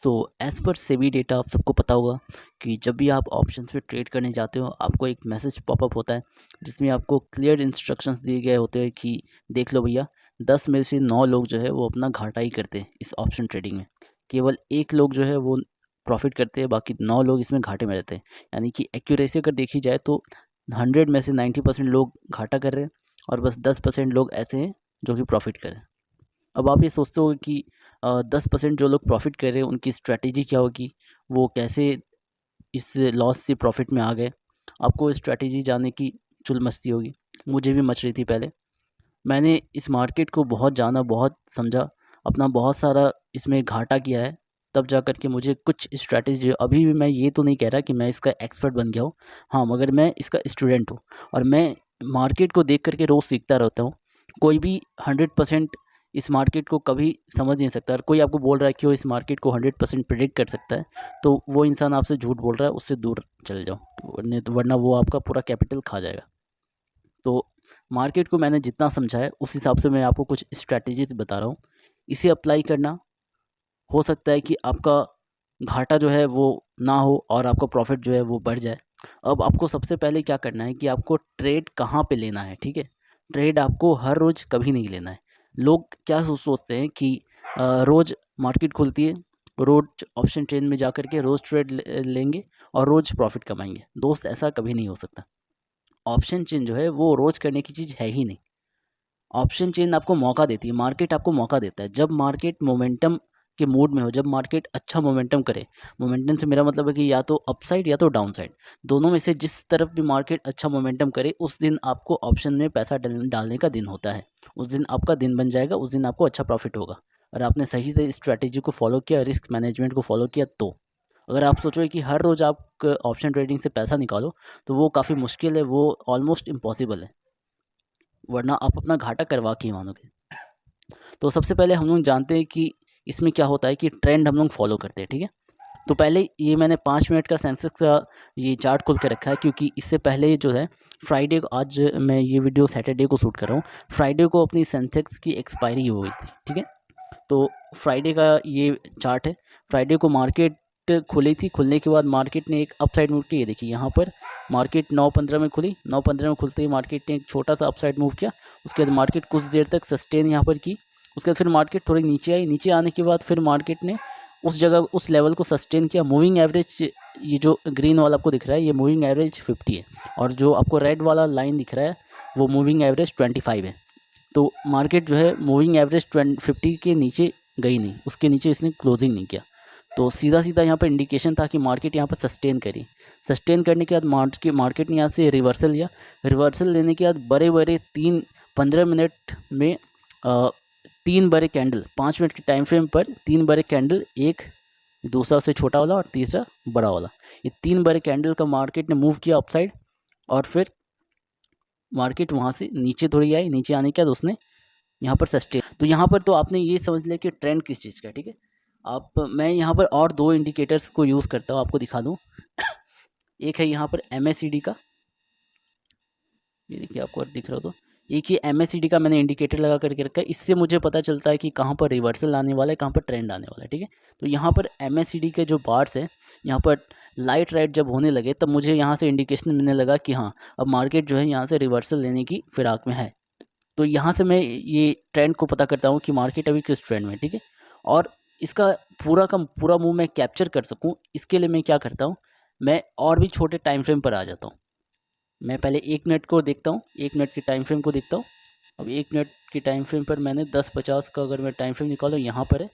दोस्तों as per SEBI data आप सबको पता होगा कि जब भी आप ऑप्शंस पे ट्रेड करने जाते हो आपको एक मैसेज पॉपअप होता है जिसमें आपको क्लियर इंस्ट्रक्शंस दिए गए होते हैं कि देख लो भैया 10 में से 9 लोग जो है वो अपना घाटा ही करते हैं इस ऑप्शन ट्रेडिंग में। केवल एक लोग जो है वो प्रॉफिट करते हैं, बाकी 9 लोग इसमें घाटे में रहते हैं। यानी कि एक्यूरेसी अगर देखी जाए तो 100 में से 90% लोग घाटा कर रहे हैं और बस 10% लोग ऐसे हैं जो कि प्रॉफिट कर रहे हैं। अब आप ये सोचते हो कि 10% जो लोग प्रॉफिट कर रहे हैं उनकी स्ट्रैटेजी क्या होगी, वो कैसे इस लॉस से प्रॉफिट में आ गए। आपको स्ट्रैटेजी जानने की चुल मस्ती होगी, मुझे भी मच रही थी पहले। मैंने इस मार्केट को बहुत जाना, बहुत समझा, अपना बहुत सारा इसमें घाटा किया है, तब जा कर के मुझे कुछ स्ट्रैटेजी। अभी भी मैं ये तो नहीं कह रहा कि मैं इसका एक्सपर्ट बन गया हूँ, हाँ, मगर मैं इसका स्टूडेंट हूँ और मैं मार्केट को देख कर के रोज़ सीखता रहता हूँ। कोई भी 100% इस मार्केट को कभी समझ नहीं सकता। और कोई आपको बोल रहा है कि वो इस मार्केट को 100% प्रेडिक्ट कर सकता है, तो वो इंसान आपसे झूठ बोल रहा है, उससे दूर चले जाओ, वरना वो आपका पूरा कैपिटल खा जाएगा। तो मार्केट को मैंने जितना समझा है उस हिसाब से मैं आपको कुछ स्ट्रैटेजीज बता रहा हूँ। इसे अप्लाई करना, हो सकता है कि आपका घाटा जो है वो ना हो और आपका प्रॉफिट जो है वो बढ़ जाए। अब आपको सबसे पहले क्या करना है कि आपको ट्रेड कहाँ पे लेना है, ठीक है। ट्रेड आपको हर रोज़ कभी नहीं लेना है। लोग क्या सोचते हैं कि रोज़ मार्केट खुलती है, रोज़ ऑप्शन चेन में जा कर के रोज़ ट्रेड लेंगे और रोज़ प्रॉफिट कमाएंगे। दोस्त, ऐसा कभी नहीं हो सकता। ऑप्शन चेन जो है वो रोज़ करने की चीज़ है ही नहीं। ऑप्शन चेन आपको मौका देती है, मार्केट आपको मौका देता है। जब मार्केट मोमेंटम के मूड में हो, जब मार्केट अच्छा मोमेंटम करे, मोमेंटम से मेरा मतलब है कि या तो अपसाइड या तो डाउन साइड, दोनों में से जिस तरफ भी मार्केट अच्छा मोमेंटम करे उस दिन आपको ऑप्शन में पैसा डालने का दिन होता है। उस दिन आपका दिन बन जाएगा, उस दिन आपको अच्छा प्रॉफिट होगा। और आपने सही से स्ट्रैटेजी को फॉलो किया, रिस्क मैनेजमेंट को फॉलो किया तो। अगर आप सोचो कि हर रोज़ आप ऑप्शन ट्रेडिंग से पैसा निकालो तो वो काफ़ी मुश्किल है, वो ऑलमोस्ट इम्पॉसिबल है, वरना आप अपना घाटा करवा के ही मानोगे। तो सबसे पहले हम लोग जानते हैं कि इसमें क्या होता है कि ट्रेंड हम लोग फॉलो करते हैं, ठीक है। तो पहले ये मैंने 5 मिनट का सेंसेक्स का ये चार्ट खोल के रखा है, क्योंकि इससे पहले जो है फ्राइडे को, आज मैं ये वीडियो सैटरडे को शूट कर रहा हूँ, फ्राइडे को अपनी सेंसेक्स की एक्सपायरी हो गई थी, ठीक है। तो फ्राइडे का ये चार्ट है। फ्राइडे को मार्केट खुली थी, खुलने के बाद मार्केट ने एक अपसाइड मूव किया। ये देखिए यहाँ पर मार्केट 9:15 में खुली, 9:15 में खुलते ही मार्केट ने एक छोटा सा अपसाइड मूव किया। उसके बाद मार्केट कुछ देर तक सस्टेन यहाँ पर की। उसके बाद फिर मार्केट थोड़ी नीचे आई, नीचे आने के बाद फिर मार्केट ने उस जगह उस लेवल को सस्टेन किया। मूविंग एवरेज, ये जो ग्रीन वाला आपको दिख रहा है, ये मूविंग एवरेज 50 है और जो आपको रेड वाला लाइन दिख रहा है वो मूविंग एवरेज 25 है। तो मार्केट जो है मूविंग एवरेज 50 के नीचे गई नहीं, उसके नीचे इसने क्लोजिंग नहीं किया। तो सीधा सीधा यहाँ पर इंडिकेशन था कि मार्केट यहाँ पर सस्टेन करी। सस्टेन करने के बाद मार्केट ने यहाँ से रिवर्सल लिया। रिवर्सल लेने के बाद बड़े बड़े 15 मिनट में 3 बड़े कैंडल, 5 मिनट के टाइम फ्रेम पर 3 बड़े कैंडल, एक दूसरा से छोटा वाला और तीसरा बड़ा वाला, ये 3 बड़े कैंडल का मार्केट ने मूव किया अपसाइड। और फिर मार्केट वहाँ से नीचे थोड़ी आई, नीचे आने के बाद उसने यहाँ पर सस्टेन। तो यहाँ पर तो आपने ये समझ लिया कि ट्रेंड किस चीज़ का है, ठीक है। मैं यहाँ पर और 2 इंडिकेटर्स को यूज़ करता हूँ, आपको दिखा दूँ। एक है यहाँ पर MACD का, ये देखिए आपको दिख रहा हो तो एक ही MACD का मैंने इंडिकेटर लगा करके रखा है। इससे मुझे पता चलता है कि कहाँ पर रिवर्सल आने वाला है, कहाँ पर ट्रेंड आने वाला है, ठीक है। तो यहाँ पर MACD के जो बार्स हैं, यहाँ पर लाइट रेड जब होने लगे तब मुझे यहाँ से इंडिकेशन मिलने लगा कि हाँ, अब मार्केट जो है यहाँ से रिवर्सल लेने की फिराक में है। तो यहाँ से मैं ये ट्रेंड को पता करता हूँ कि मार्केट अभी किस ट्रेंड में, ठीक है। और इसका पूरा का पूरा मूव मैं कैप्चर कर सकूँ, इसके लिए मैं क्या करता हूँ, मैं और भी छोटे टाइम फ्रेम पर आ जाता हूँ। मैं पहले 1 मिनट को देखता हूँ, 1 मिनट के टाइम फ्रेम को देखता हूँ। अब 1 मिनट के टाइम फ्रेम पर मैंने 10:50 का अगर मैं टाइम फ्रेम निकालूँ, यहाँ पर है,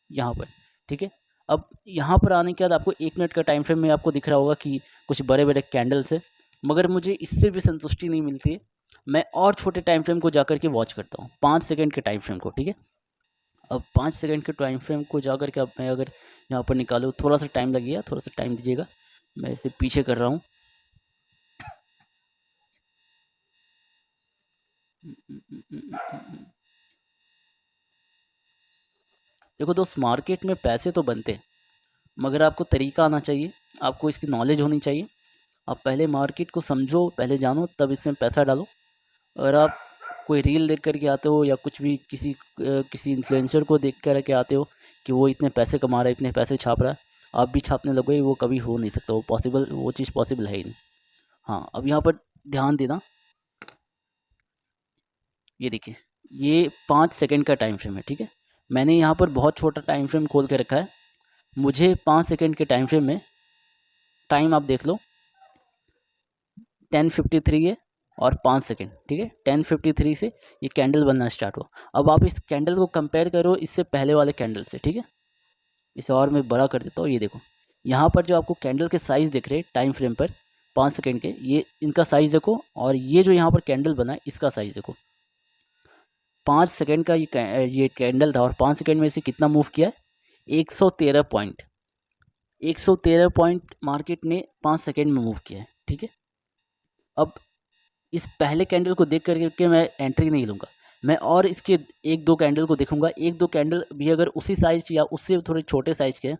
यहाँ पर, ठीक है। अब यहाँ पर आने के बाद आपको 1 मिनट का टाइम फ्रेम में आपको दिख रहा होगा कि कुछ बड़े बड़े कैंडल्स है, मगर मुझे इससे भी संतुष्टि नहीं मिलती है। मैं और छोटे टाइम फ्रेम को जाकर के वॉच करता हूँ, 5 सेकंड के टाइम फ्रेम को, ठीक है। अब 5 सेकंड के टाइम फ्रेम को जाकर के अब मैं अगर यहाँ पर निकालूँ, थोड़ा सा टाइम लगेगा, थोड़ा सा टाइम दीजिएगा, मैं इसे पीछे कर रहा हूँ। देखो दोस्त, मार्केट में पैसे तो बनते हैं, मगर आपको तरीका आना चाहिए, आपको इसकी नॉलेज होनी चाहिए। आप पहले मार्केट को समझो, पहले जानो, तब इसमें पैसा डालो। अगर आप कोई रील देख करके आते हो या कुछ भी किसी इन्फ्लुएंसर को देख कर के आते हो कि वो इतने पैसे कमा रहा है, इतने पैसे छाप रहा है, आप भी छापने लगोगे, वो कभी हो नहीं सकता, वो चीज़ पॉसिबल है ही नहीं। हाँ, अब यहाँ पर ध्यान देना, ये देखिए, ये 5 सेकंड का टाइम फ्रेम है, ठीक है। मैंने यहाँ पर बहुत छोटा टाइम फ्रेम खोल के रखा है। मुझे 5 सेकंड के टाइम फ्रेम में टाइम आप देख लो 10:53 है और 5 सेकंड, ठीक है। 10:53 से ये कैंडल बनना स्टार्ट हुआ। अब आप इस कैंडल को कंपेयर करो इससे पहले वाले कैंडल से, ठीक है। इसे और मैं बड़ा कर देता हूँ। ये देखो, यहाँ पर जो आपको कैंडल के साइज़ दिख रहे हैं टाइम फ्रेम पर 5 सेकंड के, ये इनका साइज़ देखो, और ये जो यहाँ पर कैंडल बना है इसका साइज़ देखो। 5 सेकंड का ये कैंडल था और 5 सेकंड में से कितना मूव किया है, 113 पॉइंट। 113 पॉइंट मार्केट ने 5 सेकंड में मूव किया है, ठीक है। अब इस पहले कैंडल को देख करके मैं एंट्री नहीं लूँगा, मैं और इसके 1-2 कैंडल को देखूंगा। 1-2 कैंडल भी अगर उसी साइज़ या उससे थोड़े छोटे साइज़ के हैं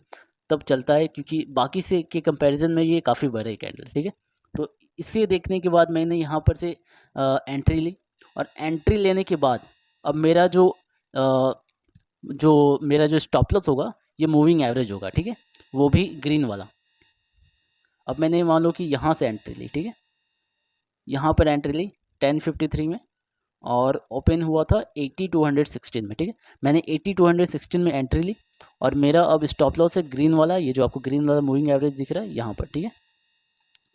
तब चलता है, क्योंकि बाकी से के कंपैरिजन में ये काफ़ी बड़े कैंडल, ठीक है। तो इसे देखने के बाद मैंने यहाँ पर से एंट्री ली, और एंट्री लेने के बाद अब मेरा जो स्टॉप लॉस होगा ये मूविंग एवरेज होगा, ठीक है, वो भी ग्रीन वाला। अब मैंने मान लो कि यहाँ से एंट्री ली, ठीक है, यहाँ पर एंट्री ली 10:53 में और ओपन हुआ था 8216 में, ठीक है। मैंने 8216 में एंट्री ली और मेरा अब स्टॉप लॉस है ग्रीन वाला, ये जो आपको ग्रीन वाला मूविंग एवरेज दिख रहा है यहाँ पर, ठीक है।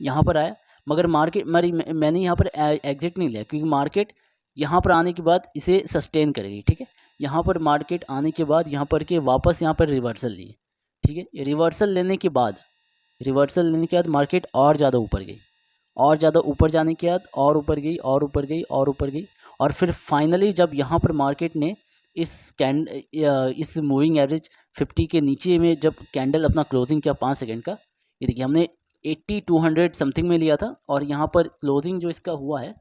यहाँ पर आया, मगर मैंने यहाँ पर एग्जिट नहीं लिया, क्योंकि मार्केट यहाँ पर आने के बाद इसे सस्टेन करेगी, ठीक है। यहाँ पर मार्केट आने के बाद यहाँ पर के वापस यहाँ पर रिवर्सल लिए, ठीक है। रिवर्सल लेने के बाद मार्केट और ज़्यादा ऊपर गई, और ज़्यादा ऊपर जाने के बाद और ऊपर गई और ऊपर गई और ऊपर गई, और फिर फाइनली जब यहाँ पर मार्केट ने इस मूविंग एवरेज 50 के नीचे में जब कैंडल अपना क्लोजिंग किया 5 सेकंड का, ये देखिए हमने 8200 समथिंग में लिया था और यहाँ पर क्लोजिंग जो इसका हुआ है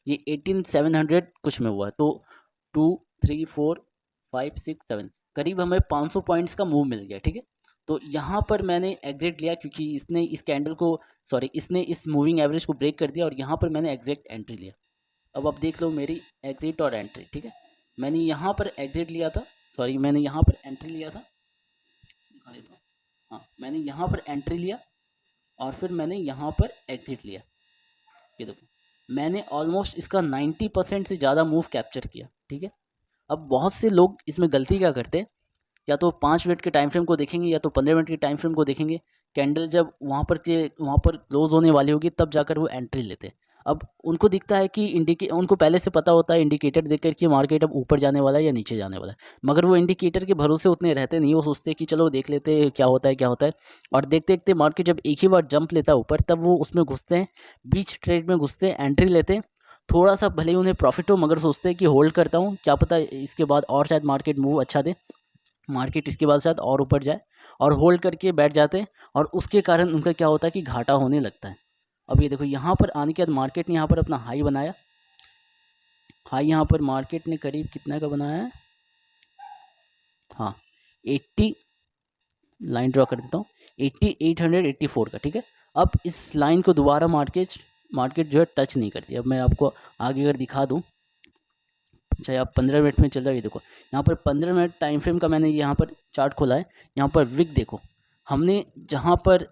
ये 18700 कुछ में हुआ है। तो 2 3 4 5 6 7 करीब हमें 500 पॉइंट्स का मूव मिल गया, ठीक है। तो यहाँ पर मैंने एग्जिट लिया, क्योंकि इसने इस मूविंग एवरेज को ब्रेक कर दिया, और यहाँ पर मैंने एग्जैक्ट एंट्री लिया। अब आप देख लो मेरी एग्जिट और एंट्री, ठीक है। मैंने यहाँ पर एग्जिट लिया था, मैंने यहाँ पर एंट्री लिया था, दिखा देता हूँ। हाँ, मैंने यहाँ पर एंट्री लिया और फिर मैंने यहाँ पर एग्जिट लिया। ये देखो, मैंने ऑलमोस्ट इसका 90% से ज़्यादा मूव कैप्चर किया, ठीक है। अब बहुत से लोग इसमें गलती क्या करते हैं, या तो 5 मिनट के टाइम फ्रेम को देखेंगे या तो 15 मिनट के टाइम फ्रेम को देखेंगे, कैंडल जब वहाँ पर क्लोज होने वाली होगी तब जाकर वो एंट्री लेते हैं। अब उनको दिखता है कि उनको पहले से पता होता है इंडिकेटर देखकर कि मार्केट अब ऊपर जाने वाला है या नीचे जाने वाला है, मगर वो इंडिकेटर के भरोसे उतने रहते नहीं। वो सोचते हैं कि चलो देख लेते हैं क्या होता है, और देखते देखते मार्केट जब एक ही बार जंप लेता है ऊपर, तब वो उसमें घुसते हैं, बीच ट्रेड में घुसते हैं, एंट्री लेते हैं। थोड़ा सा भले ही उन्हें प्रॉफिट हो, मगर सोचते हैं कि होल्ड करता हूँ, क्या पता इसके बाद और शायद मार्केट मूव अच्छा दे, मार्केट इसके बाद शायद और ऊपर जाए, और होल्ड करके बैठ जाते हैं, और उसके कारण उनका क्या होता है कि घाटा होने लगता है। अब ये देखो, यहाँ पर आने के बाद मार्केट ने यहाँ पर अपना हाई बनाया। हाई यहाँ पर मार्केट ने करीब कितना का बनाया है, हाँ 80, लाइन ड्रॉ कर देता हूँ, 8884 का, ठीक है। अब इस लाइन को दोबारा मार्केट जो है टच नहीं करती। अब मैं आपको आगे अगर दिखा दूँ, चाहे आप 15 मिनट में चल रहा है, ये देखो यहाँ पर 15 मिनट टाइम फ्रेम का मैंने यहाँ पर चार्ट खोला है। यहाँ पर विक देखो, हमने जहाँ पर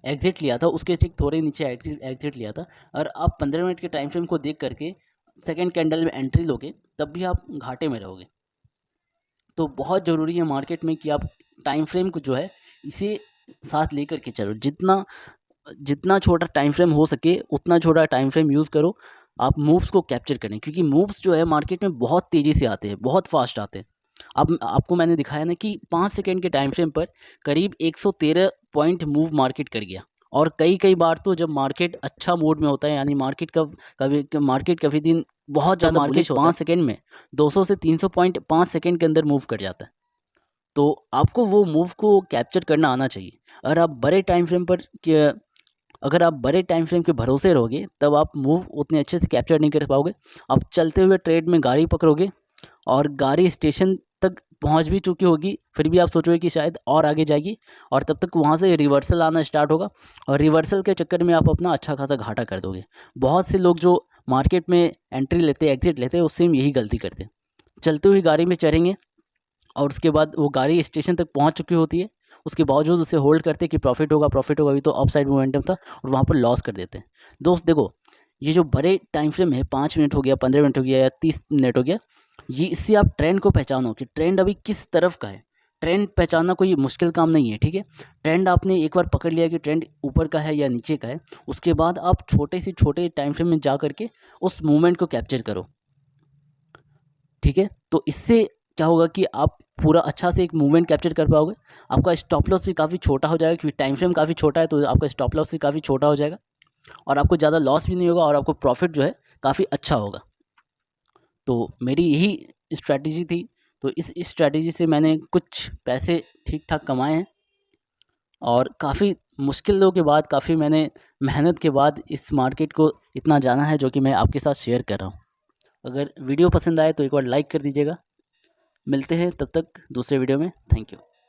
एग्जिट लिया था उसके ठीक थोड़े नीचे एग्जिट लिया था, और आप 15 मिनट के टाइम फ्रेम को देख करके सेकेंड कैंडल में एंट्री लोगे तब भी आप घाटे में रहोगे। तो बहुत ज़रूरी है मार्केट में कि आप टाइम फ्रेम को जो है इसे साथ लेकर के चलो, जितना छोटा टाइम फ्रेम हो सके उतना छोटा टाइम फ्रेम यूज़ करो आप मूव्स को कैप्चर करें, क्योंकि मूव्स जो है मार्केट में बहुत तेज़ी से आते हैं, बहुत फास्ट आते हैं। अब आपको मैंने दिखाया ना कि 5 सेकंड के टाइम फ्रेम पर करीब 113 पॉइंट मूव मार्केट कर गया, और कई बार तो जब मार्केट अच्छा मोड में होता है, यानी मार्केट कभी दिन बहुत ज़्यादा मार्केट 5 सेकंड में 200 से 300 पॉइंट 5 सेकंड के अंदर मूव कर जाता है। तो आपको वो मूव को कैप्चर करना आना चाहिए। अगर आप बड़े टाइम फ्रेम के भरोसे रहोगे तब आप मूव उतने अच्छे से कैप्चर नहीं कर पाओगे। आप चलते हुए ट्रेड में गाड़ी पकड़ोगे और गाड़ी स्टेशन तक पहुंच भी चुकी होगी, फिर भी आप सोचोगे कि शायद और आगे जाएगी, और तब तक वहां से रिवर्सल आना स्टार्ट होगा, और रिवर्सल के चक्कर में आप अपना अच्छा खासा घाटा कर दोगे। बहुत से लोग जो मार्केट में एंट्री लेते एग्जिट लेते उससे हम यही गलती करते हैं। चलती हुई गाड़ी में चढ़ेंगे और उसके बाद वो गाड़ी स्टेशन तक पहुंच चुकी होती है, उसके बावजूद उसे होल्ड करते कि प्रॉफिट होगा अभी तो अप साइड मोमेंटम था, और वहाँ पर लॉस कर देते हैं। दोस्त देखो, ये जो बड़े टाइम फ्रेम है, 5 मिनट हो गया, 15 मिनट हो गया या 30 मिनट हो गया, ये इससे आप ट्रेंड को पहचानो कि ट्रेंड अभी किस तरफ का है। ट्रेंड पहचानना कोई मुश्किल काम नहीं है, ठीक है। ट्रेंड आपने एक बार पकड़ लिया कि ट्रेंड ऊपर का है या नीचे का है, उसके बाद आप छोटे से छोटे टाइम फ्रेम में जा करके उस मूवमेंट को कैप्चर करो, ठीक है। तो इससे क्या होगा कि आप पूरा अच्छा से एक मूवमेंट कैप्चर कर पाओगे। आपका स्टॉप लॉस भी काफ़ी छोटा हो जाएगा, क्योंकि टाइम फ्रेम काफ़ी छोटा है, तो आपका स्टॉप लॉस भी काफ़ी छोटा हो जाएगा और आपको ज़्यादा लॉस भी नहीं होगा और आपको प्रॉफिट जो है काफ़ी अच्छा होगा। तो मेरी यही स्ट्रैटेजी थी। तो इस स्ट्रैटेजी से मैंने कुछ पैसे ठीक ठाक कमाए हैं और काफ़ी मुश्किलों के बाद, काफ़ी मैंने मेहनत के बाद इस मार्केट को इतना जाना है, जो कि मैं आपके साथ शेयर कर रहा हूँ। अगर वीडियो पसंद आए तो एक बार लाइक कर दीजिएगा। मिलते हैं तब तक दूसरे वीडियो में। Thank you.